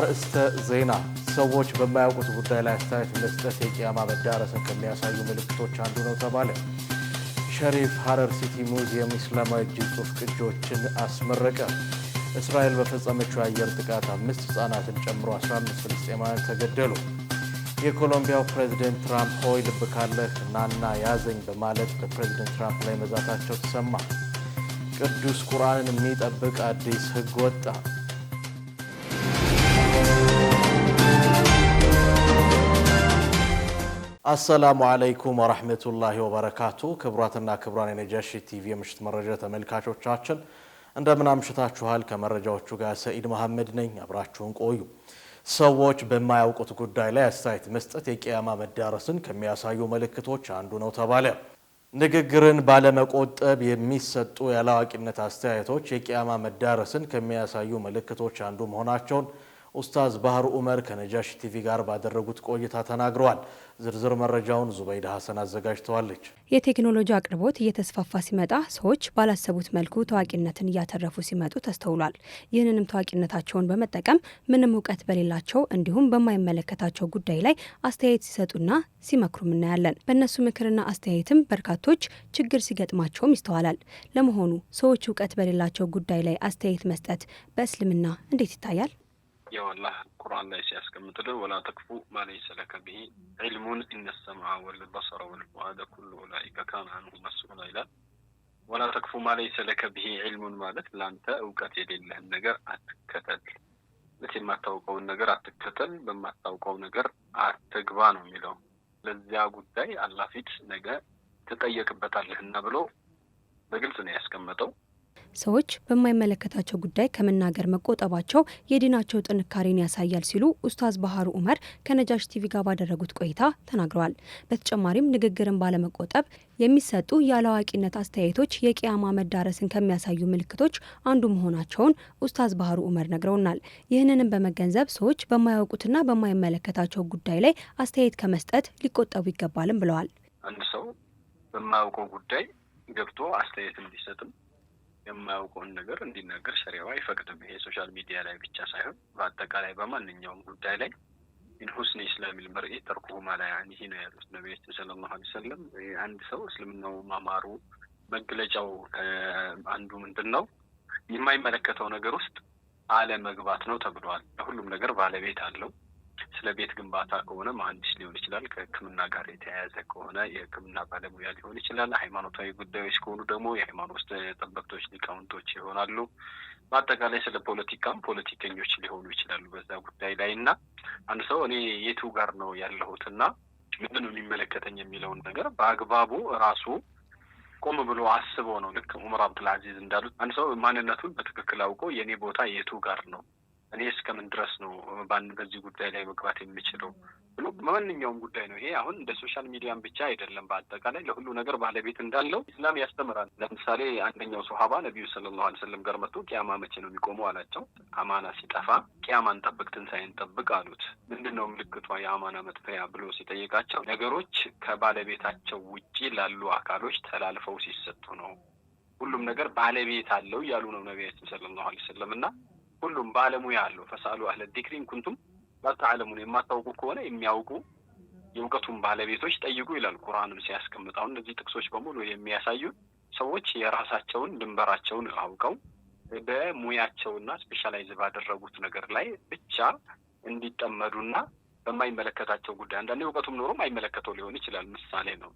አርእስተ ዜና ሰዎች በማያውቁት ጉዳይ ላይ አስተያየት መስጠት የቂያማ መዳረስን ከሚያሳዩ ምልክቶች አንዱ ነው ተባለ። ሸሪፍ ሐረር ሲቲ ሙዚየም እስላማዊ እጅ ጽሑፍ ቅጂዎችን አስመረቀ። እስራኤል በፈጸመችው የአየር ጥቃት 5 ሕፃናትን ጨምሮ 15 ፍልስጤማውያን ተገደሉ። የኮሎምቢያው ፕሬዝዳንት ትራምፕ ሆይ ልብ ካለህ ናና ያዘኝ በማለት በፕሬዝዳንት ትራምፕ ላይ መዛታቸው ተሰማ። ቅዱስ ቁርአንን የሚጠብቅ አዲስ ሕግ ወጣ። አሰላሙ አለይኩም ወራህመቱላሂ ወበረካቱ። ክቡራትና ክቡራን የነጃሺ ቲቪ የምሽት መረጃ ተመልካቾቻችን እንደምን አምሽታችኋል? ከመረጃዎቹ ጋር ሰኢድ መሐመድ ነኝ። አብራችሁን ቆዩ። ሰዎች በማያውቁት ጉዳይ ላይ አስተያየት መስጠት የቂያማ መዳረስን ከሚያሳዩ ምልክቶች አንዱ ነው ተባለ። ንግግርን ባለመቆጠብ የሚሰጡ ያላዋቂነት አስተያየቶች የቂያማ መዳረስን ከሚያሳዩ ምልክቶች አንዱ መሆናቸውን ኡስታዝ ባህሩ ዑመር ከነጃሺ ቲቪ ጋር ባደረጉት ቆይታ ተናግረዋል። ዝርዝር መረጃውን ዙበይዳ ሐሰን አዘጋጅተዋለች። የቴክኖሎጂ አቅርቦት እየተስፋፋ ሲመጣ ሰዎች ባላሰቡት መልኩ ታዋቂነትን እያተረፉ ሲመጡ ተስተውሏል። ይህንንም ታዋቂነታቸውን በመጠቀም ምንም እውቀት በሌላቸው እንዲሁም በማይመለከታቸው ጉዳይ ላይ አስተያየት ሲሰጡና ሲመክሩም እናያለን። በእነሱ ምክርና አስተያየትም በርካቶች ችግር ሲገጥማቸውም ይስተዋላል። ለመሆኑ ሰዎች እውቀት በሌላቸው ጉዳይ ላይ አስተያየት መስጠት በእስልምና እንዴት ይታያል? يا الله القرآن لا يسكمت له ولا تكفو ما ليس لك به علم إن السمع والبصر والفؤاد كل أولئك كان عنه مسؤولا إلى ولا تكفو ما ليس لك به علم مالت لا أنت أوقات لله النجر أتكتل مثل ما توقعوا النجر أتكتل بما توقعوا النجر أتقبانه ملهم لذا قداي الله فيت نجر تتأيك بتاله النبلو بقلت يسكمتو ሰዎች በማይመለከታቸው ጉዳይ ከመናገር መቆጠባቸው የዲናቸው ጥንካሬን ያሳያል ሲሉ ኡስታዝ ባህሩ ዑመር ከነጃሺ ቲቪ ጋር ባደረጉት ቆይታ ተናግረዋል። በተጨማሪም ንግግርን ባለመቆጠብ የሚሰጡ ያላዋቂነት አስተያየቶች የቂያማ መዳረስን ከሚያሳዩ ምልክቶች አንዱ መሆናቸውን ኡስታዝ ባህሩ ዑመር ነግረውናል። ይህንንም በመገንዘብ ሰዎች በማያውቁትና በማይመለከታቸው ጉዳይ ላይ አስተያየት ከመስጠት ሊቆጠቡ ይገባልም ብለዋል። አንድ ሰው በማያውቀው ጉዳይ ገብቶ አስተያየት እንዲሰጥም የማያውቀውን ነገር እንዲናገር ሸሪዓው አይፈቅድም። ይሄ ሶሻል ሚዲያ ላይ ብቻ ሳይሆን በአጠቃላይ በማንኛውም ጉዳይ ላይ ኢን ሁስኒ ኢስላሚል መርኢ ተርኩሁ ማ ላ ያዕኒሂ ነው ያሉት ነብያችን ሰለላሁ ዐለይሂ ወሰለም። አንድ ሰው እስልምናው ማማሩ መግለጫው አንዱ ምንድነው? የማይመለከተው ነገር ውስጥ አለመግባት ነው ተብሏል። ሁሉም ነገር ባለቤት አለው። ስለ ቤት ግንባታ ከሆነ መሐንዲስ ሊሆን ይችላል። ከሕክምና ጋር የተያያዘ ከሆነ የሕክምና ባለሙያ ሊሆን ይችላል። ሃይማኖታዊ ጉዳዮች ከሆኑ ደግሞ የሃይማኖት ጠበብቶች ሊቃውንቶች ይሆናሉ። በአጠቃላይ ስለ ፖለቲካም ፖለቲከኞች ሊሆኑ ይችላሉ በዛ ጉዳይ ላይ እና አንድ ሰው እኔ የቱ ጋር ነው ያለሁትና ምንድን ነው የሚመለከተኝ የሚለውን ነገር በአግባቡ ራሱ ቆም ብሎ አስቦ ነው። ልክ ዑመር አብዱልአዚዝ እንዳሉት አንድ ሰው ማንነቱን በትክክል አውቆ የኔ ቦታ የቱ ጋር ነው፣ እኔ እስከምን ድረስ ነው በዚህ ጉዳይ ላይ መግባት የሚችለው ብሎ በማንኛውም ጉዳይ ነው። ይሄ አሁን እንደ ሶሻል ሚዲያም ብቻ አይደለም፣ በአጠቃላይ ለሁሉ ነገር ባለቤት እንዳለው ኢስላም ያስተምራል። ለምሳሌ አንደኛው ሱሐባ ነብዩ ሰለላሁ ዐለይሂ ወሰለም ጋር መጥቶ ቂያማ መቼ ነው የሚቆመው አላቸው። አማና ሲጠፋ ቂያማን ጠብቅ፣ ትንሳኤን ጠብቅ አሉት። ምንድነው ምልክቷ የአማና መጥፊያ ብሎ ሲጠይቃቸው ነገሮች ከባለቤታቸው ውጪ ላሉ አካሎች ተላልፈው ሲሰጡ ነው። ሁሉም ነገር ባለቤት አለው ያሉ ነው ነብያችን ሰለላሁ ዐለይሂ ወሰለም እና ሁሉም ባለሙያ አለው። ፈሳሉ አህለ ዲክሪን ኩንቱም ባታዓለሙን የማታውቁ ከሆነ የሚያውቁ የእውቀቱን ባለቤቶች ጠይቁ ይላል ቁርአንም ሲያስቀምጣው። እነዚህ ጥቅሶች በሙሉ የሚያሳዩ ሰዎች የራሳቸውን ድንበራቸውን አውቀው በሙያቸውና ስፔሻላይዝ ባደረጉት ነገር ላይ ብቻ እንዲጠመዱና በማይመለከታቸው ጉዳይ አንዳንዴ እውቀቱም ኖሮም አይመለከተው ሊሆን ይችላል። ምሳሌ ነው።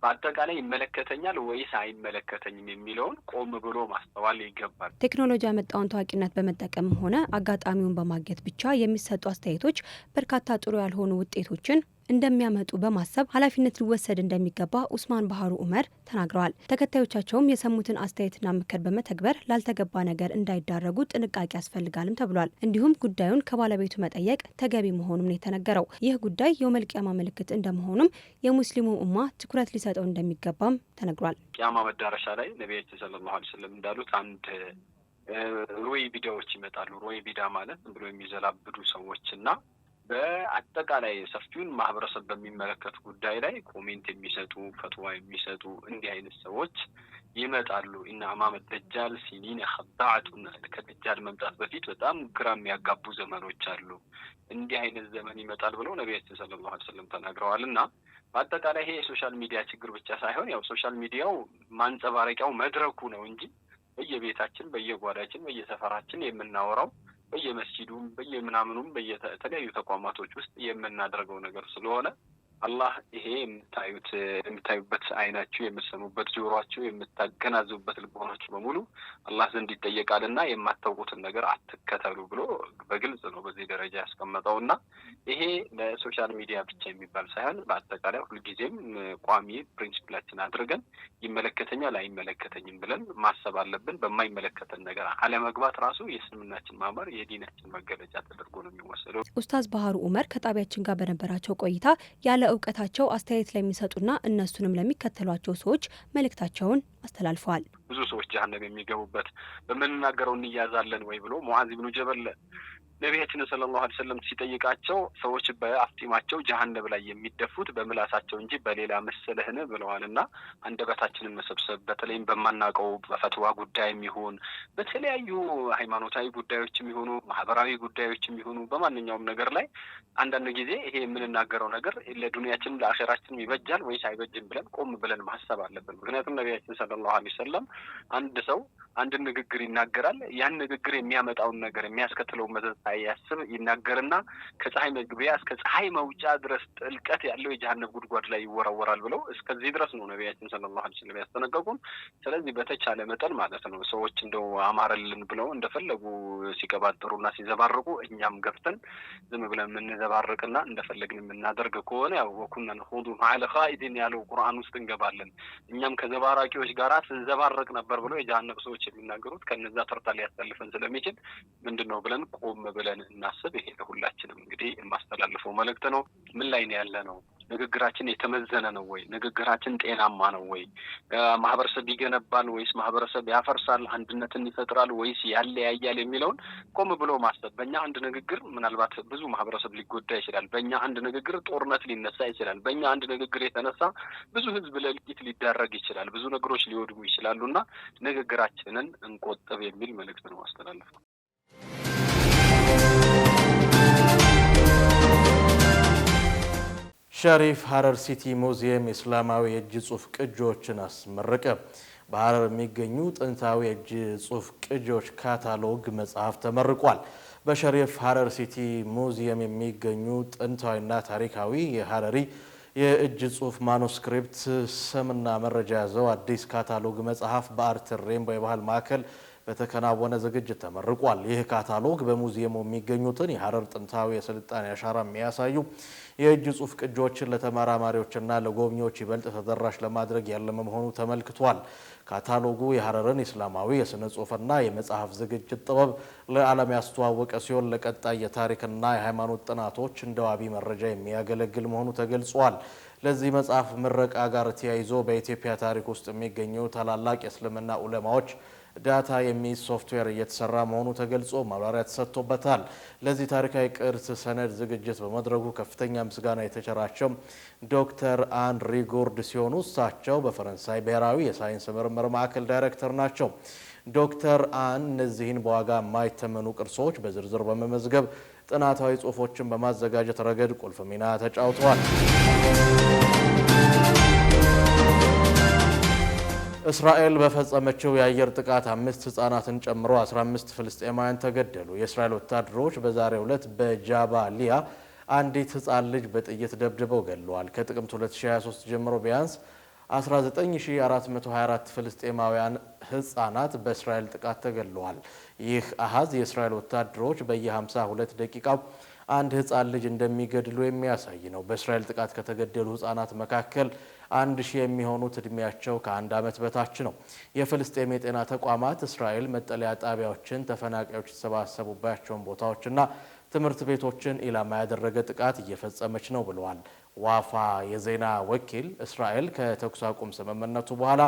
በአጠቃላይ ይመለከተኛል ወይስ አይመለከተኝም የሚለውን ቆም ብሎ ማስተዋል ይገባል። ቴክኖሎጂ ያመጣውን ታዋቂነት በመጠቀምም ሆነ አጋጣሚውን በማግኘት ብቻ የሚሰጡ አስተያየቶች በርካታ ጥሩ ያልሆኑ ውጤቶችን እንደሚያመጡ በማሰብ ኃላፊነት ሊወሰድ እንደሚገባ ኡስማን ባህሩ ዑመር ተናግረዋል። ተከታዮቻቸውም የሰሙትን አስተያየትና ምክር በመተግበር ላልተገባ ነገር እንዳይዳረጉ ጥንቃቄ ያስፈልጋልም ተብሏል። እንዲሁም ጉዳዩን ከባለቤቱ መጠየቅ ተገቢ መሆኑም ነው የተነገረው። ይህ ጉዳይ የውመል ቂያማ ምልክት እንደመሆኑም የሙስሊሙ ኡማ ትኩረት ሊሰጠው እንደሚገባም ተነግሯል። ቂያማ መዳረሻ ላይ ነብያችን ሰለላሁ ዐለይሂ ወሰለም እንዳሉት አንድ ሮይ ቢዳዎች ይመጣሉ። ሮይ ቢዳ ማለት ብሎ የሚዘላብዱ ሰዎችና በአጠቃላይ ሰፊውን ማህበረሰብ በሚመለከት ጉዳይ ላይ ኮሜንት የሚሰጡ ፈትዋ የሚሰጡ እንዲህ አይነት ሰዎች ይመጣሉ። እና አማመ ደጃል ሲኒን ኸዳዕቱን ከደጃል መምጣት በፊት በጣም ግራ የሚያጋቡ ዘመኖች አሉ። እንዲህ አይነት ዘመን ይመጣል ብለው ነቢያችን ሰለላሁ ዐለይሂ ወሰለም ተናግረዋል። እና በአጠቃላይ ይሄ የሶሻል ሚዲያ ችግር ብቻ ሳይሆን ያው ሶሻል ሚዲያው ማንጸባረቂያው መድረኩ ነው እንጂ በየቤታችን፣ በየጓዳችን፣ በየሰፈራችን የምናወራው በየመስጂዱም በየምናምኑም በየተለያዩ ተቋማቶች ውስጥ የምናደርገው ነገር ስለሆነ አላህ ይሄ የምታዩበት አይናችሁ፣ የምትሰሙበት ጆሮአችሁ፣ የምታገናዝቡበት ልቦናችሁ በሙሉ አላህ ዘንድ ይጠየቃልና የማታውቁትን ነገር አትከተሉ ብሎ በግልጽ ነው በዚህ ደረጃ ያስቀመጠው። እና ይሄ ለሶሻል ሚዲያ ብቻ የሚባል ሳይሆን በአጠቃላይ ሁልጊዜም ቋሚ ፕሪንሲፕላችን አድርገን ይመለከተኛል አይመለከተኝም ብለን ማሰብ አለብን። በማይመለከተን ነገር አለመግባት ራሱ የእስልምናችን ማማር የዲናችን መገለጫ ተደርጎ ነው የሚወሰደው። ኡስታዝ ባህሩ ኡመር ከጣቢያችን ጋር በነበራቸው ቆይታ ያለ እውቀታቸው አስተያየት ለሚሰጡና እነሱንም ለሚከተሏቸው ሰዎች መልእክታቸውን አስተላልፈዋል። ብዙ ሰዎች ጀሀነም የሚገቡበት በምንናገረው እንያዛለን ወይ ብሎ ሙዓዝ ብኑ ጀበል ነቢያችን ሰለላሁ ዐለይሂ ወሰለም ሲጠይቃቸው ሰዎች በአፍጢማቸው ጀሀነም ላይ የሚደፉት በምላሳቸው እንጂ በሌላ መሰለህን ብለዋልና አንደበታችንን መሰብሰብ በተለይም በማናውቀው በፈትዋ ጉዳይም ይሁን በተለያዩ ሃይማኖታዊ ጉዳዮችም ይሁኑ ማህበራዊ ጉዳዮችም ይሁኑ በማንኛውም ነገር ላይ አንዳንድ ጊዜ ይሄ የምንናገረው ነገር ለዱንያችንም ለአኺራችንም ይበጃል ወይስ አይበጅም ብለን ቆም ብለን ማሰብ አለብን። ምክንያቱም ነቢያችን ሰለላሁ ዐለይሂ ወሰለም አንድ ሰው አንድ ንግግር ይናገራል። ያን ንግግር የሚያመጣውን ነገር የሚያስከትለው መዘዝ ሳያስብ ይናገርና ከፀሐይ መግቢያ እስከ ፀሐይ መውጫ ድረስ ጥልቀት ያለው የጀሀነም ጉድጓድ ላይ ይወረወራል ብለው እስከዚህ ድረስ ነው ነቢያችን ሰለላሁ ዐለይሂ ወሰለም ያስጠነቀቁን። ስለዚህ በተቻለ መጠን ማለት ነው ሰዎች እንደው አማረልን ብለው እንደፈለጉ ሲቀባጥሩና ሲዘባርቁ እኛም ገብተን ዝም ብለን የምንዘባርቅና እንደፈለግን የምናደርግ ከሆነ ያው ወኩና ነኹዱ መዐል ኻኢዲን ያለው ቁርአን ውስጥ እንገባለን። እኛም ከዘባራቂዎች ጋር ስንዘባርቅ ነበር ብለው የጀሀነም ሰዎች የሚናገሩት ከነዛ ተርታ ሊያሳልፈን ስለሚችል ምንድነው ብለን ቆም ብለን እናስብ። ይሄ ለሁላችንም እንግዲህ የማስተላልፈው መልእክት ነው። ምን ላይ ነው ያለ ነው? ንግግራችን የተመዘነ ነው ወይ? ንግግራችን ጤናማ ነው ወይ? ማህበረሰብ ይገነባል ወይስ ማህበረሰብ ያፈርሳል? አንድነትን ይፈጥራል ወይስ ያለያያል? የሚለውን ቆም ብሎ ማሰብ። በእኛ አንድ ንግግር ምናልባት ብዙ ማህበረሰብ ሊጎዳ ይችላል። በእኛ አንድ ንግግር ጦርነት ሊነሳ ይችላል። በእኛ አንድ ንግግር የተነሳ ብዙ ህዝብ ለእልቂት ሊዳረግ ይችላል። ብዙ ነገሮች ሊወድሙ ይችላሉና ንግግራችንን እንቆጥብ የሚል መልእክት ነው አስተላልፈው። ሸሪፍ ሀረር ሲቲ ሙዚየም የእስላማዊ የእጅ ጽሑፍ ቅጂዎችን አስመረቀ። በሀረር የሚገኙ ጥንታዊ የእጅ ጽሑፍ ቅጂዎች ካታሎግ መጽሐፍ ተመርቋል። በሸሪፍ ሀረር ሲቲ ሙዚየም የሚገኙ ጥንታዊና ታሪካዊ የሀረሪ የእጅ ጽሑፍ ማኑስክሪፕት ስምና መረጃ ያዘው አዲስ ካታሎግ መጽሐፍ በአርት ሬምቦ የባህል ማዕከል በተከናወነ ዝግጅት ተመርቋል። ይህ ካታሎግ በሙዚየሙ የሚገኙትን የሀረር ጥንታዊ የስልጣኔ አሻራ የሚያሳዩ የእጅ ጽሑፍ ቅጂዎችን ለተመራማሪዎችና ለጎብኚዎች ይበልጥ ተደራሽ ለማድረግ ያለመ መሆኑ ተመልክቷል። ካታሎጉ የሀረርን ኢስላማዊ የስነ ጽሑፍና የመጽሐፍ ዝግጅት ጥበብ ለዓለም ያስተዋወቀ ሲሆን ለቀጣይ የታሪክና የሃይማኖት ጥናቶች እንደ ዋቢ መረጃ የሚያገለግል መሆኑ ተገልጿል። ለዚህ መጽሐፍ ምረቃ ጋር ተያይዞ በኢትዮጵያ ታሪክ ውስጥ የሚገኙ ታላላቅ የእስልምና ዑለማዎች ዳታ የሚይዝ ሶፍትዌር እየተሰራ መሆኑ ተገልጾ ማብራሪያ ተሰጥቶበታል። ለዚህ ታሪካዊ ቅርስ ሰነድ ዝግጅት በመድረጉ ከፍተኛ ምስጋና የተቸራቸው ዶክተር አን ሪጎርድ ሲሆኑ እሳቸው በፈረንሳይ ብሔራዊ የሳይንስ ምርምር ማዕከል ዳይሬክተር ናቸው። ዶክተር አን እነዚህን በዋጋ የማይተመኑ ቅርሶች በዝርዝር በመመዝገብ ጥናታዊ ጽሑፎችን በማዘጋጀት ረገድ ቁልፍ ሚና ተጫውተዋል። እስራኤል በፈጸመችው የአየር ጥቃት 5 ህጻናትን ጨምሮ 15 ፍልስጤማውያን ተገደሉ። የእስራኤል ወታደሮች በዛሬው ዕለት በጃባሊያ አንዲት ህጻን ልጅ በጥይት ደብድበው ገድለዋል። ከጥቅምት 2023 ጀምሮ ቢያንስ 19424 ፍልስጤማውያን ህጻናት በእስራኤል ጥቃት ተገድለዋል። ይህ አሃዝ የእስራኤል ወታደሮች በየ52 ደቂቃው አንድ ህጻን ልጅ እንደሚገድሉ የሚያሳይ ነው። በእስራኤል ጥቃት ከተገደሉ ህጻናት መካከል 1000 የሚሆኑት እድሜያቸው ከ1 ዓመት በታች ነው። የፍልስጤም የጤና ተቋማት እስራኤል መጠለያ ጣቢያዎችን፣ ተፈናቃዮች የተሰባሰቡባቸውን ቦታዎችና ትምህርት ቤቶችን ኢላማ ያደረገ ጥቃት እየፈጸመች ነው ብለዋል። ዋፋ የዜና ወኪል እስራኤል ከተኩስ አቁም ስምምነቱ በኋላ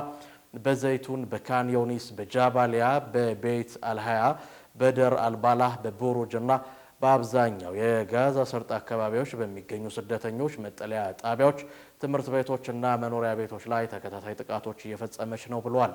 በዘይቱን፣ በካን ዩኒስ፣ በጃባሊያ፣ በቤት አልሃያ፣ በደር አልባላህ፣ በቦሮጅና በአብዛኛው የጋዛ ሰርጥ አካባቢዎች በሚገኙ ስደተኞች መጠለያ ጣቢያዎች፣ ትምህርት ቤቶችና መኖሪያ ቤቶች ላይ ተከታታይ ጥቃቶች እየፈጸመች ነው ብሏል።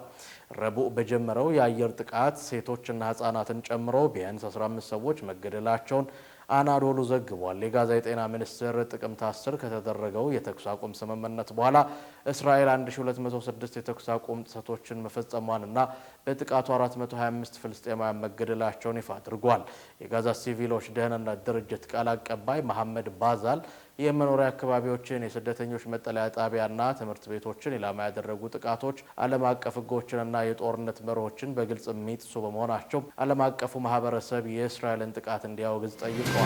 ረቡዕ በጀመረው የአየር ጥቃት ሴቶችና ህጻናትን ጨምሮ ቢያንስ 15 ሰዎች መገደላቸውን አናዶሉ ዘግቧል። የጋዛ የጤና ሚኒስቴር ጥቅምት 10 ከተደረገው የተኩስ አቁም ስምምነት በኋላ እስራኤል 1206 የተኩስ አቁም ጥሰቶችን መፈጸሟንና በጥቃቱ 425 ፍልስጤማውያን መገደላቸውን ይፋ አድርጓል። የጋዛ ሲቪሎች ደህንነት ድርጅት ቃል አቀባይ መሐመድ ባዛል የመኖሪያ አካባቢዎችን፣ የስደተኞች መጠለያ ጣቢያና ትምህርት ቤቶችን ኢላማ ያደረጉ ጥቃቶች ዓለም አቀፍ ሕጎችንና የጦርነት መርሆችን በግልጽ የሚጥሱ በመሆናቸው ዓለም አቀፉ ማህበረሰብ የእስራኤልን ጥቃት እንዲያወግዝ ጠይቀዋል።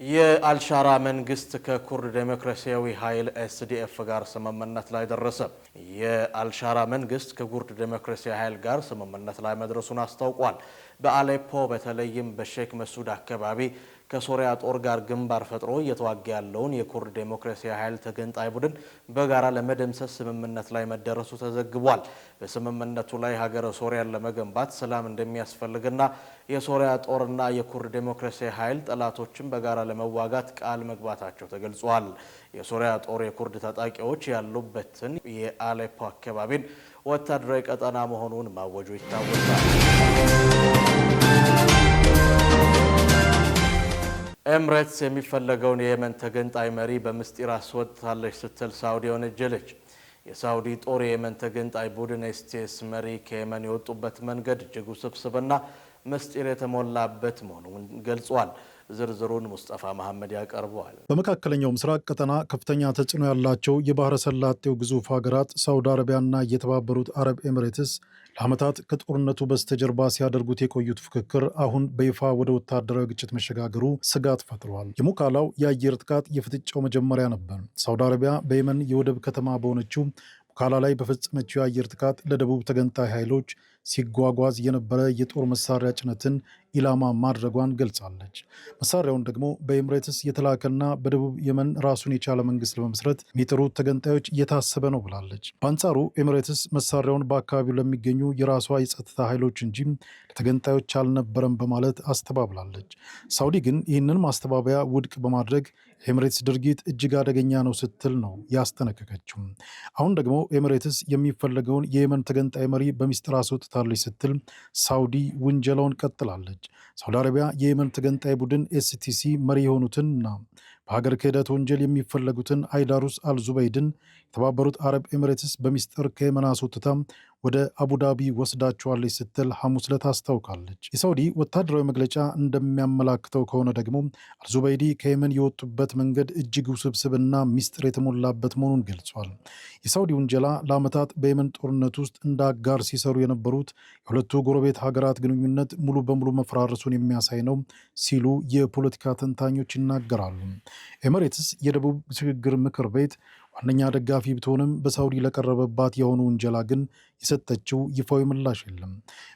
የአልሻራ መንግስት ከኩርድ ዴሞክራሲያዊ ኃይል ኤስዲኤፍ ጋር ስምምነት ላይ ደረሰ። የአልሻራ መንግስት ከኩርድ ዴሞክራሲያዊ ኃይል ጋር ስምምነት ላይ መድረሱን አስታውቋል። በአሌፖ በተለይም በሼክ መሱድ አካባቢ ከሶሪያ ጦር ጋር ግንባር ፈጥሮ እየተዋጋ ያለውን የኩርድ ዴሞክራሲያዊ ኃይል ተገንጣይ ቡድን በጋራ ለመደምሰስ ስምምነት ላይ መደረሱ ተዘግቧል። በስምምነቱ ላይ ሀገረ ሶሪያን ለመገንባት ሰላም እንደሚያስፈልግና የሶሪያ ጦርና የኩርድ ዴሞክራሲያዊ ኃይል ጠላቶችን በጋራ ለመዋጋት ቃል መግባታቸው ተገልጿል። የሶሪያ ጦር የኩርድ ታጣቂዎች ያሉበትን የአሌፖ አካባቢን ወታደራዊ ቀጠና መሆኑን ማወጁ ይታወሳል። ኤምሬትስ የሚፈለገውን የየመን ተገንጣይ መሪ በምስጢር አስወጥታለች ስትል ሳውዲ ወነጀለች። የሳውዲ ጦር የየመን ተገንጣይ ቡድን ኤስቲኤስ መሪ ከየመን የወጡበት መንገድ እጅግ ውስብስብና ምስጢር የተሞላበት መሆኑን ገልጿል። ዝርዝሩን ሙስጠፋ መሐመድ ያቀርበዋል። በመካከለኛው ምስራቅ ቀጠና ከፍተኛ ተጽዕኖ ያላቸው የባህረ ሰላጤው ግዙፍ ሀገራት ሳውዲ አረቢያና የተባበሩት አረብ ኤምሬትስ ለዓመታት ከጦርነቱ በስተጀርባ ሲያደርጉት የቆዩት ፍክክር አሁን በይፋ ወደ ወታደራዊ ግጭት መሸጋገሩ ስጋት ፈጥሯል። የሙካላው የአየር ጥቃት የፍጥጫው መጀመሪያ ነበር። ሳውዲ አረቢያ በየመን የወደብ ከተማ በሆነችው ሙካላ ላይ በፈጸመችው የአየር ጥቃት ለደቡብ ተገንጣይ ኃይሎች ሲጓጓዝ የነበረ የጦር መሳሪያ ጭነትን ኢላማ ማድረጓን ገልጻለች። መሳሪያውን ደግሞ በኤምሬትስ የተላከና በደቡብ የመን ራሱን የቻለ መንግስት ለመመስረት የሚጥሩት ተገንጣዮች እየታሰበ ነው ብላለች። በአንጻሩ ኤምሬትስ መሳሪያውን በአካባቢው ለሚገኙ የራሷ የጸጥታ ኃይሎች እንጂ ለተገንጣዮች አልነበረም በማለት አስተባብላለች። ሳውዲ ግን ይህንን ማስተባበያ ውድቅ በማድረግ የኤምሬትስ ድርጊት እጅግ አደገኛ ነው ስትል ነው ያስጠነቀቀችው። አሁን ደግሞ ኤምሬትስ የሚፈለገውን የየመን ተገንጣይ መሪ በሚስጥር አስወጥታለች ስትል ሳውዲ ውንጀላውን ቀጥላለች። ሳውዲ አረቢያ የየመን ተገንጣይ ቡድን ኤስቲሲ መሪ የሆኑትንና በሀገር ክህደት ወንጀል የሚፈለጉትን አይዳሩስ አልዙበይድን የተባበሩት አረብ ኤምሬትስ በሚስጥር ከየመን አስወጥታ ወደ አቡዳቢ ወስዳቸዋለች ስትል ሐሙስ ዕለት አስታውቃለች። የሳውዲ ወታደራዊ መግለጫ እንደሚያመላክተው ከሆነ ደግሞ አልዙበይዲ ከየመን የወጡበት መንገድ እጅግ ውስብስብና ሚስጥር የተሞላበት መሆኑን ገልጿል። የሳውዲ ውንጀላ ለዓመታት በየመን ጦርነት ውስጥ እንደ አጋር ሲሰሩ የነበሩት የሁለቱ ጎረቤት ሀገራት ግንኙነት ሙሉ በሙሉ መፈራረሱን የሚያሳይ ነው ሲሉ የፖለቲካ ተንታኞች ይናገራሉ። ኤምሬትስ የደቡብ ሽግግር ምክር ቤት ዋነኛ ደጋፊ ብትሆንም በሳውዲ ለቀረበባት የሆኑ ውንጀላ ግን የሰጠችው ይፋዊ ምላሽ የለም።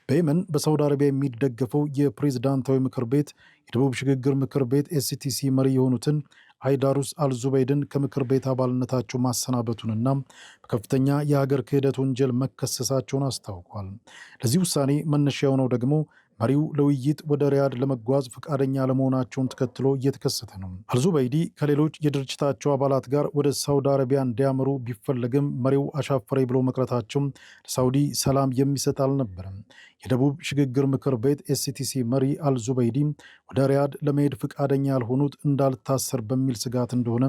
በየመን በሳውዲ አረቢያ የሚደገፈው የፕሬዝዳንታዊ ምክር ቤት የደቡብ ሽግግር ምክር ቤት ኤስቲሲ መሪ የሆኑትን አይዳሩስ አልዙበይድን ከምክር ቤት አባልነታቸው ማሰናበቱንና በከፍተኛ የሀገር ክህደት ወንጀል መከሰሳቸውን አስታውቋል። ለዚህ ውሳኔ መነሻ የሆነው ደግሞ መሪው ለውይይት ወደ ሪያድ ለመጓዝ ፈቃደኛ ለመሆናቸውን ተከትሎ እየተከሰተ ነው። አልዙበይዲ ከሌሎች የድርጅታቸው አባላት ጋር ወደ ሳውዲ አረቢያ እንዲያመሩ ቢፈለግም መሪው አሻፈረኝ ብሎ መቅረታቸው ለሳውዲ ሰላም የሚሰጥ አልነበረም። የደቡብ ሽግግር ምክር ቤት ኤስቲሲ መሪ አልዙበይዲ ወደ ሪያድ ለመሄድ ፈቃደኛ ያልሆኑት እንዳልታሰር በሚል ስጋት እንደሆነ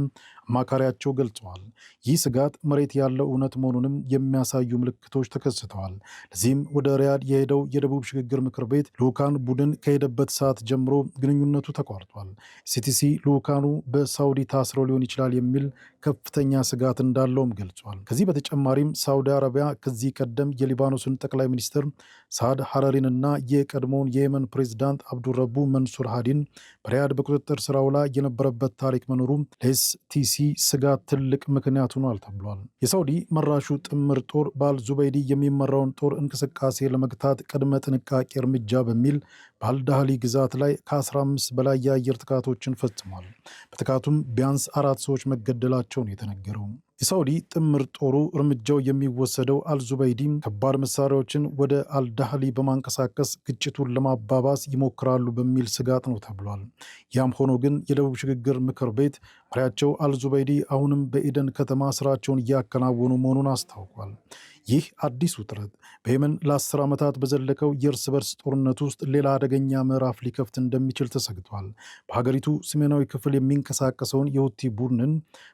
አማካሪያቸው ገልጸዋል። ይህ ስጋት መሬት ያለው እውነት መሆኑንም የሚያሳዩ ምልክቶች ተከስተዋል። ለዚህም ወደ ሪያድ የሄደው የደቡብ ሽግግር ምክር ቤት ልኡካን ቡድን ከሄደበት ሰዓት ጀምሮ ግንኙነቱ ተቋርጧል። ኤስቲሲ ልኡካኑ በሳውዲ ታስረው ሊሆን ይችላል የሚል ከፍተኛ ስጋት እንዳለውም ገልጿል። ከዚህ በተጨማሪም ሳውዲ አረቢያ ከዚህ ቀደም የሊባኖስን ጠቅላይ ሚኒስትር ሳድ ሐረሪንና የቀድሞውን የየመን ፕሬዝዳንት አብዱረቡ መንሱር ሃዲን በሪያድ በቁጥጥር ስር አውላ የነበረበት ታሪክ መኖሩ ለኤስቲሲ ስጋት ትልቅ ምክንያት ሆኗል ተብሏል። የሳውዲ መራሹ ጥምር ጦር በአልዙበይዲ የሚመራውን ጦር እንቅስቃሴ ለመግታት ቅድመ ጥንቃቄ እርምጃ በሚል በአልዳህሊ ግዛት ላይ ከ15 በላይ የአየር ጥቃቶችን ፈጽሟል። በጥቃቱም ቢያንስ 4 ሰዎች መገደላቸውን የተነገረው የሳውዲ ጥምር ጦሩ እርምጃው የሚወሰደው አልዙበይዲም ከባድ መሳሪያዎችን ወደ አልዳህሊ በማንቀሳቀስ ግጭቱን ለማባባስ ይሞክራሉ በሚል ስጋት ነው ተብሏል። ያም ሆኖ ግን የደቡብ ሽግግር ምክር ቤት መሪያቸው አልዙበይዲ አሁንም በኤደን ከተማ ስራቸውን እያከናወኑ መሆኑን አስታውቋል። ይህ አዲስ ውጥረት በየመን ለ10 ዓመታት በዘለቀው የእርስ በርስ ጦርነት ውስጥ ሌላ አደገኛ ምዕራፍ ሊከፍት እንደሚችል ተሰግቷል። በሀገሪቱ ሰሜናዊ ክፍል የሚንቀሳቀሰውን የሁቲ ቡድንን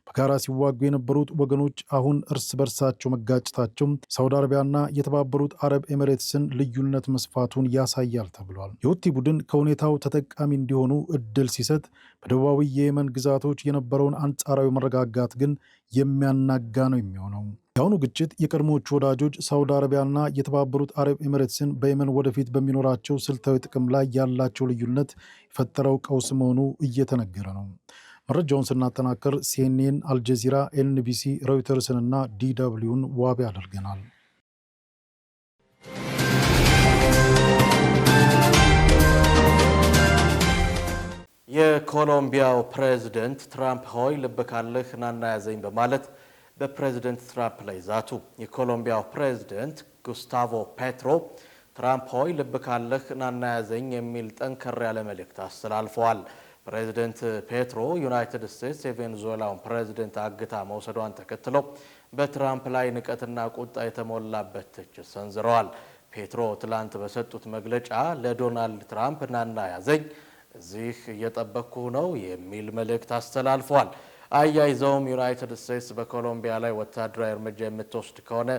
በጋራ ሲዋጉ የነበሩት ወገኖች አሁን እርስ በርሳቸው መጋጨታቸው ሳውዲ አረቢያና የተባበሩት አረብ ኤሚሬትስን ልዩነት መስፋቱን ያሳያል ተብሏል። የሁቲ ቡድን ከሁኔታው ተጠቃሚ እንዲሆኑ እድል ሲሰጥ፣ በደቡባዊ የየመን ግዛቶች የነበረውን አንጻራዊ መረጋጋት ግን የሚያናጋ ነው የሚሆነው። የአሁኑ ግጭት የቀድሞዎቹ ወዳጆች ሳውዲ አረቢያና የተባበሩት አረብ ኤሚሬትስን በየመን ወደፊት በሚኖራቸው ስልታዊ ጥቅም ላይ ያላቸው ልዩነት የፈጠረው ቀውስ መሆኑ እየተነገረ ነው። መረጃውን ስናጠናከር ሲኤንኤን፣ አልጀዚራ፣ ኤንቢሲ፣ ሮይተርስንና ዲደብሊውን ዋቢ አድርገናል። የኮሎምቢያው ፕሬዝደንት ትራምፕ ሆይ ልብ ካለህ ናና ያዘኝ በማለት በፕሬዝደንት ትራምፕ ላይ ዛቱ። የኮሎምቢያው ፕሬዝደንት ጉስታቮ ፔትሮ ትራምፕ ሆይ ልብ ካለህ ናና ያዘኝ የሚል ጠንከር ያለ መልእክት አስተላልፈዋል። ፕሬዝደንት ፔትሮ ዩናይትድ ስቴትስ የቬኔዙዌላውን ፕሬዝደንት አግታ መውሰዷን ተከትለው በትራምፕ ላይ ንቀትና ቁጣ የተሞላበት ትችት ሰንዝረዋል። ፔትሮ ትላንት በሰጡት መግለጫ ለዶናልድ ትራምፕ ናና ያዘኝ፣ እዚህ እየጠበቅኩ ነው የሚል መልእክት አስተላልፈዋል። አያይዘውም ዩናይትድ ስቴትስ በኮሎምቢያ ላይ ወታደራዊ እርምጃ የምትወስድ ከሆነ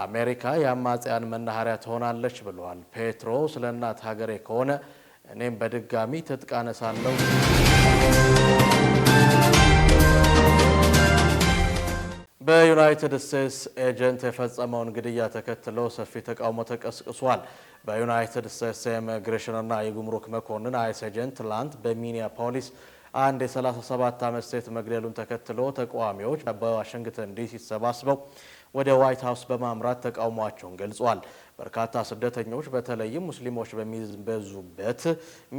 አሜሪካ የአማጽያን መናኸሪያ ትሆናለች ብለዋል። ፔትሮ ስለ እናት ሀገሬ ከሆነ እኔም በድጋሚ ትጥቅ አነሳለሁ። በዩናይትድ ስቴትስ ኤጀንት የፈጸመውን ግድያ ተከትሎ ሰፊ ተቃውሞ ተቀስቅሷል። በዩናይትድ ስቴትስ የኢሚግሬሽንና የጉምሩክ መኮንን አይስ ኤጀንት ትላንት በሚኒያፖሊስ አንድ የ37 ዓመት ሴት መግደሉን ተከትሎ ተቃዋሚዎች በዋሽንግተን ዲሲ ተሰባስበው ወደ ዋይት ሀውስ በማምራት ተቃውሟቸውን ገልጿል። በርካታ ስደተኞች በተለይም ሙስሊሞች በሚበዙበት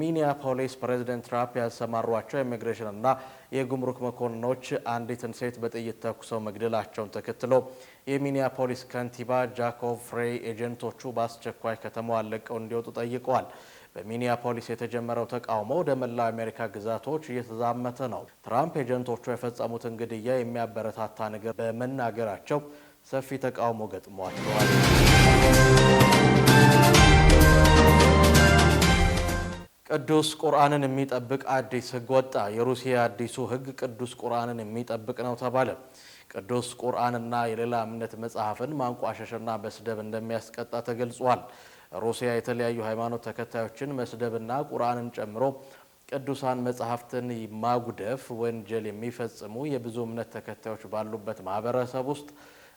ሚኒያፖሊስ ፕሬዚደንት ትራምፕ ያሰማሯቸው የኢሚግሬሽንና የጉምሩክ መኮንኖች አንዲትን ሴት በጥይት ተኩሰው መግደላቸውን ተከትሎ የሚኒያፖሊስ ከንቲባ ጃኮብ ፍሬ ኤጀንቶቹ በአስቸኳይ ከተማዋን ለቀው እንዲወጡ ጠይቀዋል። በሚኒያፖሊስ የተጀመረው ተቃውሞ ወደ መላው አሜሪካ ግዛቶች እየተዛመተ ነው። ትራምፕ ኤጀንቶቹ የፈጸሙትን ግድያ የሚያበረታታ ነገር በመናገራቸው ሰፊ ተቃውሞ ገጥሟቸዋል። ቅዱስ ቁርአንን የሚጠብቅ አዲስ ሕግ ወጣ። የሩሲያ አዲሱ ሕግ ቅዱስ ቁርአንን የሚጠብቅ ነው ተባለ። ቅዱስ ቁርአንና የሌላ እምነት መጽሐፍን ማንቋሸሽና መስደብ እንደሚያስቀጣ ተገልጿል። ሩሲያ የተለያዩ ሃይማኖት ተከታዮችን መስደብና ቁርአንን ጨምሮ ቅዱሳን መጽሐፍትን ማጉደፍ ወንጀል የሚፈጽሙ የብዙ እምነት ተከታዮች ባሉበት ማህበረሰብ ውስጥ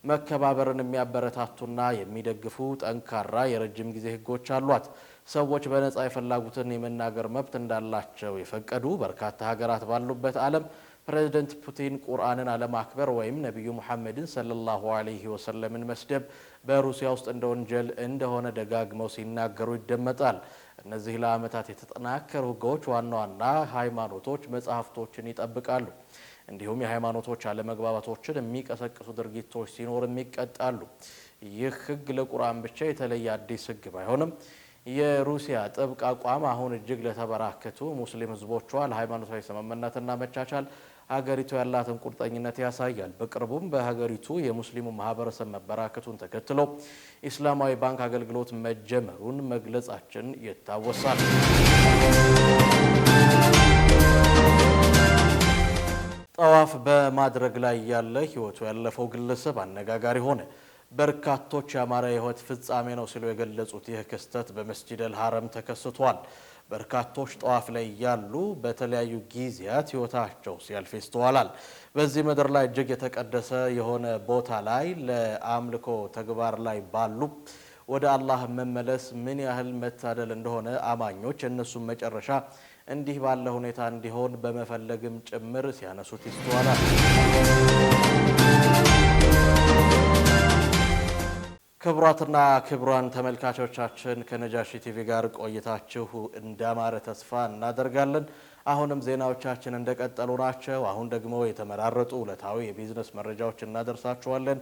መከባበርን የሚያበረታቱና የሚደግፉ ጠንካራ የረጅም ጊዜ ህጎች አሏት። ሰዎች በነጻ የፈላጉትን የመናገር መብት እንዳላቸው የፈቀዱ በርካታ ሀገራት ባሉበት ዓለም ፕሬዝደንት ፑቲን ቁርአንን አለማክበር ወይም ነቢዩ ሙሐመድን ሰለላሁ ዐለይሂ ወሰለምን መስደብ በሩሲያ ውስጥ እንደ ወንጀል እንደሆነ ደጋግመው ሲናገሩ ይደመጣል። እነዚህ ለዓመታት የተጠናከሩ ህጎች ዋና ዋና ሃይማኖቶች መጽሐፍቶችን ይጠብቃሉ። እንዲሁም የሃይማኖቶች አለመግባባቶችን የሚቀሰቅሱ ድርጊቶች ሲኖርም ይቀጣሉ። ይህ ህግ ለቁርአን ብቻ የተለየ አዲስ ህግ ባይሆንም የሩሲያ ጥብቅ አቋም አሁን እጅግ ለተበራከቱ ሙስሊም ህዝቦቿ ለሃይማኖታዊ ስምምነትና መቻቻል ሀገሪቱ ያላትን ቁርጠኝነት ያሳያል። በቅርቡም በሀገሪቱ የሙስሊሙ ማህበረሰብ መበራከቱን ተከትሎ ኢስላማዊ ባንክ አገልግሎት መጀመሩን መግለጻችን ይታወሳል። ጠዋፍ በማድረግ ላይ ያለ ህይወቱ ያለፈው ግለሰብ አነጋጋሪ ሆነ። በርካቶች ያማረ የህይወት ፍጻሜ ነው ሲሉ የገለጹት ይህ ክስተት በመስጂድ አልሐረም ተከስቷል። በርካቶች ጠዋፍ ላይ ያሉ በተለያዩ ጊዜያት ህይወታቸው ሲያልፍ ይስተዋላል። በዚህ ምድር ላይ እጅግ የተቀደሰ የሆነ ቦታ ላይ ለአምልኮ ተግባር ላይ ባሉ ወደ አላህ መመለስ ምን ያህል መታደል እንደሆነ አማኞች እነሱም መጨረሻ እንዲህ ባለ ሁኔታ እንዲሆን በመፈለግም ጭምር ሲያነሱት ይስተዋላል። ክቡራትና ክቡራን ተመልካቾቻችን ከነጃሺ ቲቪ ጋር ቆይታችሁ እንዳማረ ተስፋ እናደርጋለን። አሁንም ዜናዎቻችን እንደቀጠሉ ናቸው። አሁን ደግሞ የተመራረጡ ዕለታዊ የቢዝነስ መረጃዎችን እናደርሳችኋለን።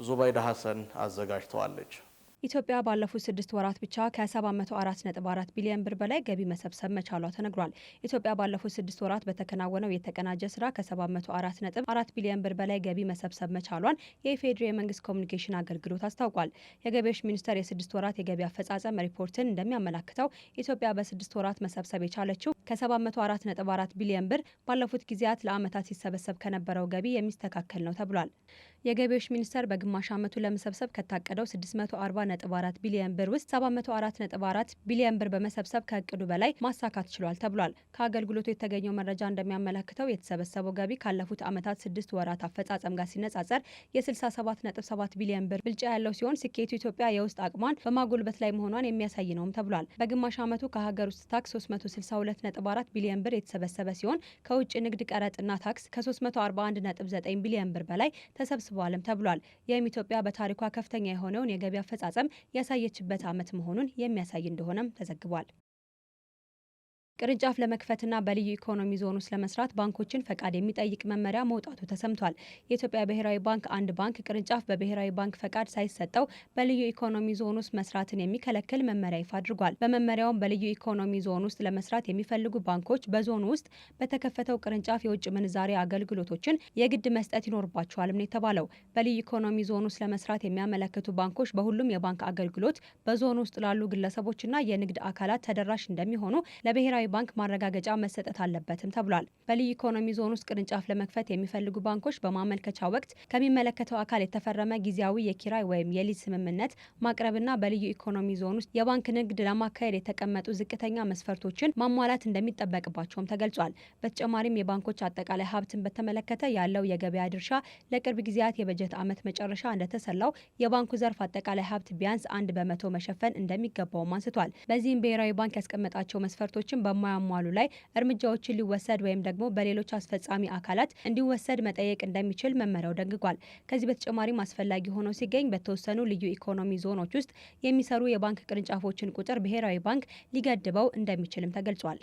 ዙበይዳ ሐሰን አዘጋጅተዋለች። ኢትዮጵያ ባለፉት 6 ወራት ብቻ ከ704.4 ቢሊዮን ብር በላይ ገቢ መሰብሰብ መቻሏ ተነግሯል። ኢትዮጵያ ባለፉት 6 ወራት በተከናወነው የተቀናጀ ስራ ከ704.4 ቢሊዮን ብር በላይ ገቢ መሰብሰብ መቻሏን የኢፌዴሪ የመንግስት ኮሚኒኬሽን አገልግሎት አስታውቋል። የገቢዎች ሚኒስቴር የ6 ወራት የገቢ አፈጻጸም ሪፖርትን እንደሚያመላክተው ኢትዮጵያ በ6 ወራት መሰብሰብ የቻለችው ከ704.4 ቢሊዮን ብር ባለፉት ጊዜያት ለዓመታት ሲሰበሰብ ከነበረው ገቢ የሚስተካከል ነው ተብሏል። የገቢዎች ሚኒስቴር በግማሽ ዓመቱ ለመሰብሰብ ከታቀደው 640.4 ቢሊዮን ብር ውስጥ 704.4 ቢሊዮን ብር በመሰብሰብ ከእቅዱ በላይ ማሳካት ችሏል ተብሏል። ከአገልግሎቱ የተገኘው መረጃ እንደሚያመለክተው የተሰበሰበው ገቢ ካለፉት ዓመታት 6 ወራት አፈጻጸም ጋር ሲነጻጸር የ67.7 ቢሊዮን ብር ብልጫ ያለው ሲሆን ስኬቱ ኢትዮጵያ የውስጥ አቅሟን በማጎልበት ላይ መሆኗን የሚያሳይ ነውም ተብሏል። በግማሽ ዓመቱ ከሀገር ውስጥ ታክስ 362.4 ቢሊዮን ብር የተሰበሰበ ሲሆን ከውጭ ንግድ ቀረጥና ታክስ ከ341.9 ቢሊዮን ብር በላይ ተሰብስበዋልም ተብሏል። ይህም ኢትዮጵያ በታሪኳ ከፍተኛ የሆነውን የገቢ አፈጻጸም ያሳየችበት ዓመት መሆኑን የሚያሳይ እንደሆነም ተዘግቧል። ቅርንጫፍ ለመክፈትና በልዩ ኢኮኖሚ ዞን ውስጥ ለመስራት ባንኮችን ፈቃድ የሚጠይቅ መመሪያ መውጣቱ ተሰምቷል። የኢትዮጵያ ብሔራዊ ባንክ አንድ ባንክ ቅርንጫፍ በብሔራዊ ባንክ ፈቃድ ሳይሰጠው በልዩ ኢኮኖሚ ዞን ውስጥ መስራትን የሚከለክል መመሪያ ይፋ አድርጓል። በመመሪያውም በልዩ ኢኮኖሚ ዞን ውስጥ ለመስራት የሚፈልጉ ባንኮች በዞኑ ውስጥ በተከፈተው ቅርንጫፍ የውጭ ምንዛሬ አገልግሎቶችን የግድ መስጠት ይኖርባቸዋልም ነው የተባለው። በልዩ ኢኮኖሚ ዞን ውስጥ ለመስራት የሚያመለክቱ ባንኮች በሁሉም የባንክ አገልግሎት በዞኑ ውስጥ ላሉ ግለሰቦችና የንግድ አካላት ተደራሽ እንደሚሆኑ ለብሔራዊ ባንክ ማረጋገጫ መሰጠት አለበትም ተብሏል። በልዩ ኢኮኖሚ ዞን ውስጥ ቅርንጫፍ ለመክፈት የሚፈልጉ ባንኮች በማመልከቻ ወቅት ከሚመለከተው አካል የተፈረመ ጊዜያዊ የኪራይ ወይም የሊዝ ስምምነት ማቅረብና በልዩ ኢኮኖሚ ዞን ውስጥ የባንክ ንግድ ለማካሄድ የተቀመጡ ዝቅተኛ መስፈርቶችን ማሟላት እንደሚጠበቅባቸውም ተገልጿል። በተጨማሪም የባንኮች አጠቃላይ ሀብትን በተመለከተ ያለው የገበያ ድርሻ ለቅርብ ጊዜያት የበጀት ዓመት መጨረሻ እንደተሰላው የባንኩ ዘርፍ አጠቃላይ ሀብት ቢያንስ 1 በመቶ መሸፈን እንደሚገባውም አንስቷል። በዚህም ብሔራዊ ባንክ ያስቀመጣቸው መስፈርቶችን በማያሟሉ ላይ እርምጃዎችን ሊወሰድ ወይም ደግሞ በሌሎች አስፈጻሚ አካላት እንዲወሰድ መጠየቅ እንደሚችል መመሪያው ደንግጓል። ከዚህ በተጨማሪም አስፈላጊ ሆኖ ሲገኝ በተወሰኑ ልዩ ኢኮኖሚ ዞኖች ውስጥ የሚሰሩ የባንክ ቅርንጫፎችን ቁጥር ብሔራዊ ባንክ ሊገድበው እንደሚችልም ተገልጿል።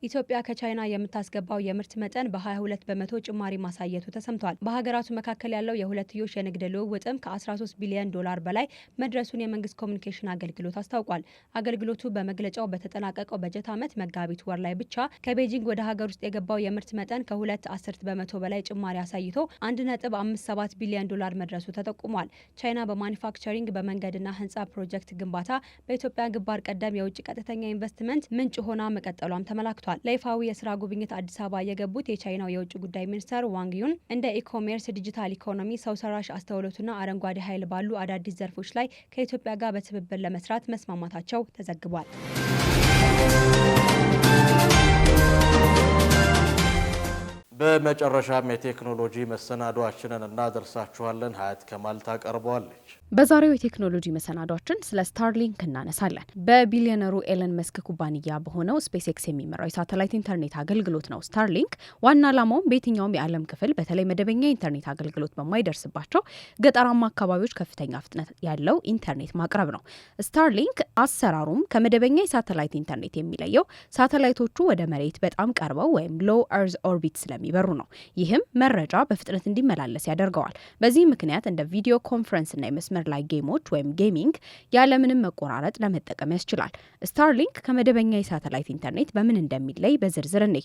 ኢትዮጵያ ከቻይና የምታስገባው የምርት መጠን በ22 በመቶ ጭማሪ ማሳየቱ ተሰምቷል። በሀገራቱ መካከል ያለው የሁለትዮሽ የንግድ ልውውጥም ከ13 ቢሊዮን ዶላር በላይ መድረሱን የመንግስት ኮሚኒኬሽን አገልግሎት አስታውቋል። አገልግሎቱ በመግለጫው በተጠናቀቀው በጀት ዓመት መጋቢት ወር ላይ ብቻ ከቤጂንግ ወደ ሀገር ውስጥ የገባው የምርት መጠን ከ2 በመቶ በላይ ጭማሪ አሳይቶ 1.57 ቢሊዮን ዶላር መድረሱ ተጠቁሟል። ቻይና በማኒፋክቸሪንግ በመንገድና ህንፃ ፕሮጀክት ግንባታ በኢትዮጵያ ግንባር ቀደም የውጭ ቀጥተኛ ኢንቨስትመንት ምንጭ ሆና መቀጠሏም ተመላክቷል። ለይፋዊ የስራ ጉብኝት አዲስ አበባ የገቡት የቻይናው የውጭ ጉዳይ ሚኒስትር ዋንግ ዩን እንደ ኢኮሜርስ፣ ዲጂታል ኢኮኖሚ፣ ሰው ሰራሽ አስተውሎትና አረንጓዴ ኃይል ባሉ አዳዲስ ዘርፎች ላይ ከኢትዮጵያ ጋር በትብብር ለመስራት መስማማታቸው ተዘግቧል። በመጨረሻም የቴክኖሎጂ መሰናዷችንን እናደርሳችኋለን። ሀያት ከማል ታቀርበዋለች። በዛሬው የቴክኖሎጂ መሰናዷችን ስለ ስታርሊንክ እናነሳለን። በቢሊዮነሩ ኤለን መስክ ኩባንያ በሆነው ስፔስ ኤክስ የሚመራው የሳተላይት ኢንተርኔት አገልግሎት ነው። ስታርሊንክ ዋና ዓላማውም በየትኛውም የዓለም ክፍል በተለይ መደበኛ ኢንተርኔት አገልግሎት በማይደርስባቸው ገጠራማ አካባቢዎች ከፍተኛ ፍጥነት ያለው ኢንተርኔት ማቅረብ ነው። ስታርሊንክ አሰራሩም ከመደበኛ የሳተላይት ኢንተርኔት የሚለየው ሳተላይቶቹ ወደ መሬት በጣም ቀርበው ወይም ሎው ኤርዝ ኦርቢት ስለሚበሩ ነው። ይህም መረጃ በፍጥነት እንዲመላለስ ያደርገዋል። በዚህ ምክንያት እንደ ቪዲዮ ኮንፈረንስና የመስመር ላይ ጌሞች ወይም ጌሚንግ ያለምንም መቆራረጥ ለመጠቀም ያስችላል። ስታርሊንክ ከመደበኛ የሳተላይት ኢንተርኔት በምን እንደሚለይ በዝርዝር እንይ።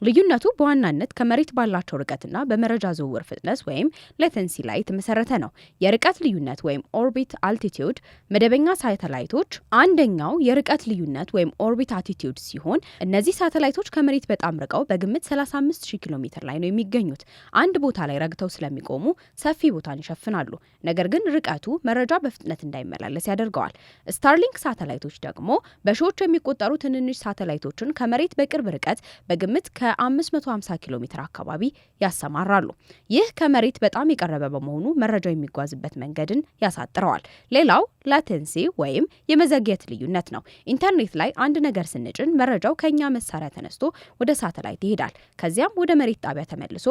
ልዩነቱ በዋናነት ከመሬት ባላቸው ርቀትና በመረጃ ዝውውር ፍጥነት ወይም ሌተንሲ ላይ የተመሰረተ ነው። የርቀት ልዩነት ወይም ኦርቢት አልቲቲዩድ መደበኛ ሳተላይቶች አንደኛው የርቀት ልዩነት ወይም ኦርቢት አልቲቲዩድ ሲሆን እነዚህ ሳተላይቶች ከመሬት በጣም ርቀው በግምት 35000 ኪሎ ሜትር ላይ ነው የሚገኙት። አንድ ቦታ ላይ ረግተው ስለሚቆሙ ሰፊ ቦታን ይሸፍናሉ። ነገር ግን ርቀቱ መረጃ በፍጥነት እንዳይመላለስ ያደርገዋል። ስታርሊንክ ሳተላይቶች ደግሞ በሺዎች የሚቆጠሩ ትንንሽ ሳተላይቶችን ከመሬት በቅርብ ርቀት በግምት ከ550 ኪሎ ሜትር አካባቢ ያሰማራሉ። ይህ ከመሬት በጣም የቀረበ በመሆኑ መረጃው የሚጓዝበት መንገድን ያሳጥረዋል። ሌላው ላቴንሲ ወይም የመዘግየት ልዩነት ነው። ኢንተርኔት ላይ አንድ ነገር ስንጭን መረጃው ከኛ መሳሪያ ተነስቶ ወደ ሳተላይት ይሄዳል። ከዚያም ወደ መሬት ጣቢያ ተመልሶ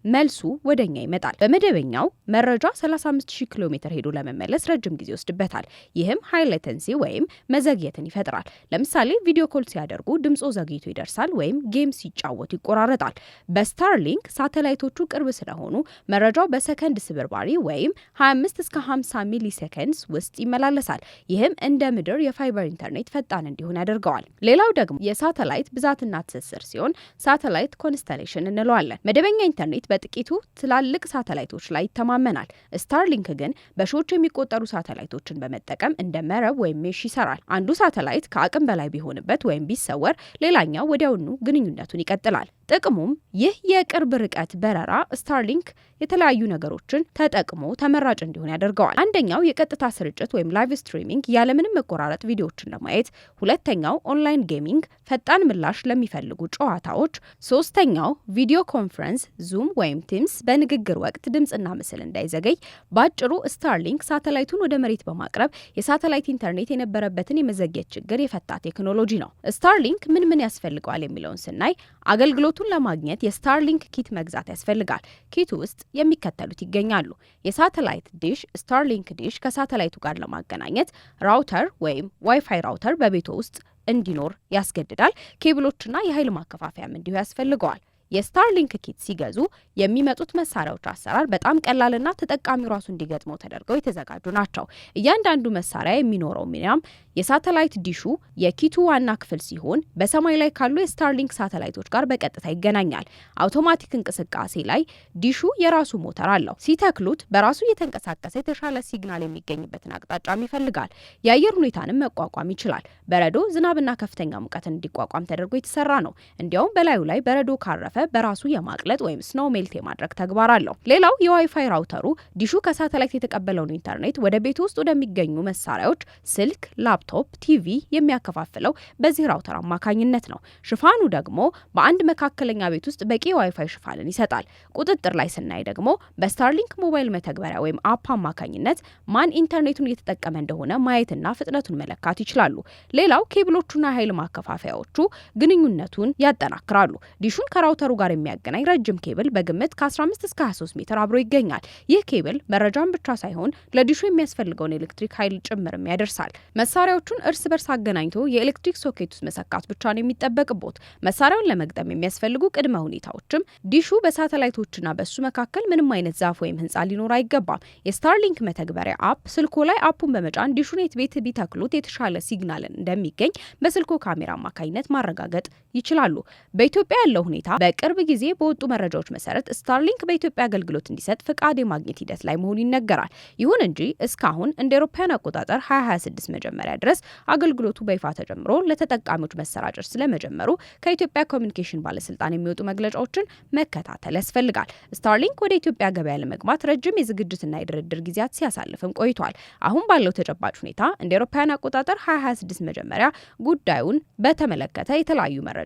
መልሱ ወደኛ ይመጣል። በመደበኛው መረጃ 35000 ኪሎ ሜትር ሄዶ ለመመለስ ረጅም ጊዜ ይወስድበታል። ይህም ሃይ ሌተንሲ ወይም መዘግየትን ይፈጥራል። ለምሳሌ ቪዲዮ ኮል ሲያደርጉ ድምጾ ዘግይቶ ይደርሳል ወይም ጌም ሲጫወቱ ይቆራረጣል። በስታርሊንክ ሳተላይቶቹ ቅርብ ስለሆኑ መረጃው በሰከንድ ስብርባሪ ወይም 25 እስከ 50 ሚሊ ሴኮንድስ ውስጥ ይመላለሳል። ይህም እንደ ምድር የፋይበር ኢንተርኔት ፈጣን እንዲሆን ያደርገዋል። ሌላው ደግሞ የሳተላይት ብዛትና ትስስር ሲሆን ሳተላይት ኮንስተሌሽን እንለዋለን። መደበኛ ኢንተርኔት በጥቂቱ ትላልቅ ሳተላይቶች ላይ ይተማመናል። ስታርሊንክ ግን በሺዎች የሚቆጠሩ ሳተላይቶችን በመጠቀም እንደ መረብ ወይም ሜሽ ይሰራል። አንዱ ሳተላይት ከአቅም በላይ ቢሆንበት ወይም ቢሰወር ሌላኛው ወዲያውኑ ግንኙነቱን ይቀጥላል። ጥቅሙም ይህ የቅርብ ርቀት በረራ ስታርሊንክ የተለያዩ ነገሮችን ተጠቅሞ ተመራጭ እንዲሆን ያደርገዋል። አንደኛው የቀጥታ ስርጭት ወይም ላይቭ ስትሪሚንግ ያለምንም መቆራረጥ ቪዲዮዎችን ለማየት፣ ሁለተኛው ኦንላይን ጌሚንግ ፈጣን ምላሽ ለሚፈልጉ ጨዋታዎች፣ ሶስተኛው ቪዲዮ ኮንፈረንስ ዙም ወይም ቲምስ በንግግር ወቅት ድምጽና ምስል እንዳይዘገይ። ባጭሩ ስታርሊንክ ሳተላይቱን ወደ መሬት በማቅረብ የሳተላይት ኢንተርኔት የነበረበትን የመዘግየት ችግር የፈታ ቴክኖሎጂ ነው። ስታርሊንክ ምን ያስፈልገዋል የሚለውን ስናይ አገልግሎቱን ለማግኘት የስታርሊንክ ኪት መግዛት ያስፈልጋል። ኪቱ ውስጥ የሚከተሉት ይገኛሉ። የሳተላይት ዲሽ ስታርሊንክ ዲሽ ከሳተላይቱ ጋር ለማገናኘት ራውተር ወይም ዋይፋይ ራውተር በቤቶ ውስጥ እንዲኖር ያስገድዳል። ኬብሎችና የኃይል ማከፋፈያም እንዲሁ ያስፈልገዋል። የስታርሊንክ ኪት ሲገዙ የሚመጡት መሳሪያዎች አሰራር በጣም ቀላልና ተጠቃሚው ራሱ እንዲገጥመው ተደርገው የተዘጋጁ ናቸው። እያንዳንዱ መሳሪያ የሚኖረው ሚናም የሳተላይት ዲሹ የኪቱ ዋና ክፍል ሲሆን በሰማይ ላይ ካሉ የስታርሊንክ ሳተላይቶች ጋር በቀጥታ ይገናኛል። አውቶማቲክ እንቅስቃሴ ላይ ዲሹ የራሱ ሞተር አለው። ሲተክሉት በራሱ እየተንቀሳቀሰ የተሻለ ሲግናል የሚገኝበትን አቅጣጫም ይፈልጋል። የአየር ሁኔታንም መቋቋም ይችላል። በረዶ፣ ዝናብና ከፍተኛ ሙቀትን እንዲቋቋም ተደርጎ የተሰራ ነው። እንዲያውም በላዩ ላይ በረዶ ካረፈ በራሱ የማቅለጥ ወይም ስኖው ሜልት የማድረግ ተግባር አለው። ሌላው የዋይፋይ ራውተሩ ዲሹ ከሳተላይት የተቀበለውን ኢንተርኔት ወደ ቤት ውስጥ ወደሚገኙ መሳሪያዎች፣ ስልክ፣ ላፕቶፕ፣ ቲቪ የሚያከፋፍለው በዚህ ራውተር አማካኝነት ነው። ሽፋኑ ደግሞ በአንድ መካከለኛ ቤት ውስጥ በቂ የዋይፋይ ሽፋንን ይሰጣል። ቁጥጥር ላይ ስናይ ደግሞ በስታርሊንክ ሞባይል መተግበሪያ ወይም አፕ አማካኝነት ማን ኢንተርኔቱን እየተጠቀመ እንደሆነ ማየትና ፍጥነቱን መለካት ይችላሉ። ሌላው ኬብሎቹና ኃይል ማከፋፈያዎቹ ግንኙነቱን ያጠናክራሉ። ዲሹን ከራውተሩ ጋር የሚያገናኝ ረጅም ኬብል በግምት ከ15 እስከ 23 ሜትር አብሮ ይገኛል። ይህ ኬብል መረጃን ብቻ ሳይሆን ለዲሹ የሚያስፈልገውን ኤሌክትሪክ ኃይል ጭምርም ያደርሳል። መሳሪያዎቹን እርስ በርስ አገናኝቶ የኤሌክትሪክ ሶኬት ውስጥ መሰካት ብቻ ነው የሚጠበቅበት። መሳሪያውን ለመግጠም የሚያስፈልጉ ቅድመ ሁኔታዎችም ዲሹ በሳተላይቶችና በሱ መካከል ምንም አይነት ዛፍ ወይም ህንጻ ሊኖር አይገባም። የስታርሊንክ መተግበሪያ አፕ ስልኮ ላይ አፑን በመጫን ዲሹን የት ቤት ቢተክሉት የተሻለ ሲግናልን እንደሚገኝ በስልኮ ካሜራ አማካኝነት ማረጋገጥ ይችላሉ። በኢትዮጵያ ያለው ሁኔታ በቅርብ ጊዜ በወጡ መረጃዎች መሰረት ስታርሊንክ በኢትዮጵያ አገልግሎት እንዲሰጥ ፍቃድ የማግኘት ሂደት ላይ መሆኑ ይነገራል። ይሁን እንጂ እስካሁን እንደ አውሮፓውያን አቆጣጠር 2026 መጀመሪያ ድረስ አገልግሎቱ በይፋ ተጀምሮ ለተጠቃሚዎች መሰራጨት ስለመጀመሩ ከኢትዮጵያ ኮሚኒኬሽን ባለስልጣን የሚወጡ መግለጫዎችን መከታተል ያስፈልጋል። ስታርሊንክ ወደ ኢትዮጵያ ገበያ ለመግባት ረጅም የዝግጅትና የድርድር ጊዜያት ሲያሳልፍም ቆይቷል። አሁን ባለው ተጨባጭ ሁኔታ እንደ አውሮፓውያን አቆጣጠር 2026 መጀመሪያ ጉዳዩን በተመለከተ የተለያዩ መረጃዎችም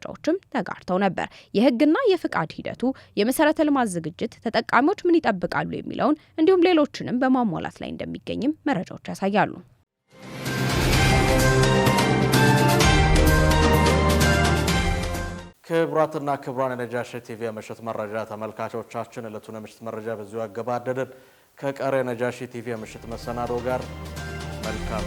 ተጋርተው ነበር። የህግና የፍቃድ ሂደቱ፣ የመሰረተ ልማት ዝግጅት፣ ተጠቃሚዎች ምን ይጠብቃሉ የሚለውን እንዲሁም ሌሎችንም በማሟላት ላይ እንደሚገኝም መረጃዎች ያሳያሉ። ክቡራትና ክቡራን የነጃሺ ቲቪ የምሽት መረጃ ተመልካቾቻችን ዕለቱን የምሽት መረጃ በዚሁ ያገባደድን። ከቀሪ የነጃሺ ቲቪ የምሽት መሰናዶ ጋር መልካም